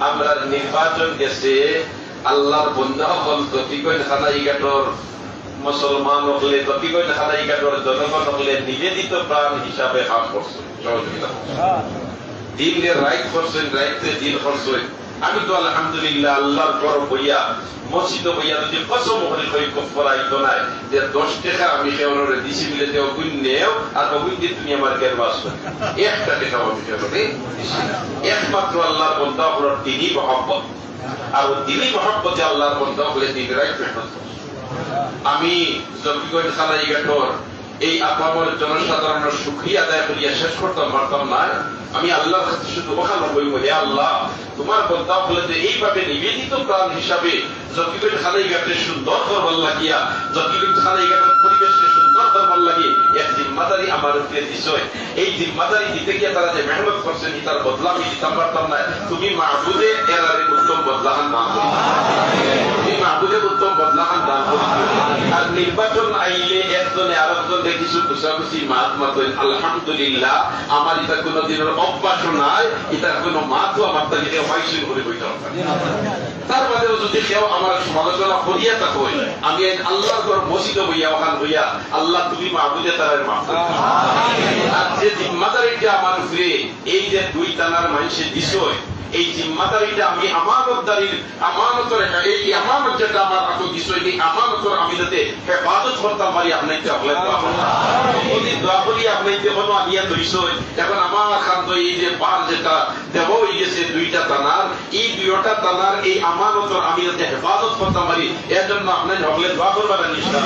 আমরা নির্বাচন গেছে আল্লাহর বন্ধা হল ততিকৈন খানাইঘাটর মুসলমান হলে ততিকৈন খানাইঘাটর জনগণ হলে নিবেদিত প্রাণ হিসাবে কাজ করছেন, সহযোগিতা দিনের রাইট করছেন, রাইটে দিন করছেন। আমি তো আলহামদুলিল্লাহ আল্লাহর গরব হইয়া মসজিদ হইয়া যদি কসম হলে করাইতো নাই যে 10 টাকা আমি সেওরে দিছি মিলে দেও গুণ নেও আর গুণ দিয়ে তুমি আমার গের বাস একটা টাকা আমি সেওরে একমাত্র আল্লাহর বন্ধা হলো তিনি মহব্বত, আর তিনি মহব্বতে আল্লাহর বন্ধা হলে তিনি রাইট মেহনত। আমি জকিগঞ্জ খানাইঘাটর এই আপামর জনসাধারণের শুকরিয়া আদায় করিয়া শেষ করতে পারতাম না। আমি আল্লাহর কাছে শুধু ওখানে বলবো, হে আল্লাহ, তোমার বন্ধা বলতে এইভাবে নিবেদিত প্রাণ হিসাবে জকিগঞ্জ খানাইঘাটে সুন্দর করবার লাগিয়া, জকিগঞ্জ খানাইঘাটের পরিবেশকে সুন্দর করবার লাগে এক জিম্মাদারি আমার উপরে দিছয়। এই জিম্মাদারি দিতে গিয়ে তারা যে মেহনত করছেন তার বদলা আমি দিতাম পারতাম না। তুমি মাহবুদে এরারে উত্তম বদলাহান দান করি, তুমি মাহবুদের উত্তম বদলাহান দান করি। আর নির্বাচন আইলে একজনে আরেকজনকে কিছু খুশাখুশি মাত মাতেন, আলহামদুলিল্লাহ আমার এটা কোনদিনের অভ্যাস নাই, এটা কোনো মাতও আমার তাকে হয়সিন করে বইতে হবে। তার বাদেও যদি কেউ আমার সমালোচনা করিয়া তা হই, আমি আল্লাহর ঘর মসজিদ হইয়া ওখান হইয়া আল্লাহ তুমি মাহবুদে তার মাফ করো। আর যে জিম্মাদারিটা আমার উপরে এই যে 2 টানার মানুষের দিশয়, এই জিম্মাদারিটা আমি আমানতদারির আমানতের এই আমানত যেটা আমার এত বিষয় নেই, আমানতের আমি যাতে হেফাজত করতাম পারি আপনাকে দোয়া করি। আপনাকে কোনো আনিয়া ধরিছই এখন আমার খান তো এই যে বার যেটা দেব হয়ে গেছে 2টা টানার, এই 2টা টানার এই আমানতের আমি যাতে হেফাজত করতাম পারি, এর জন্য আপনার হকলে দোয়া করবার নিশ্চয়।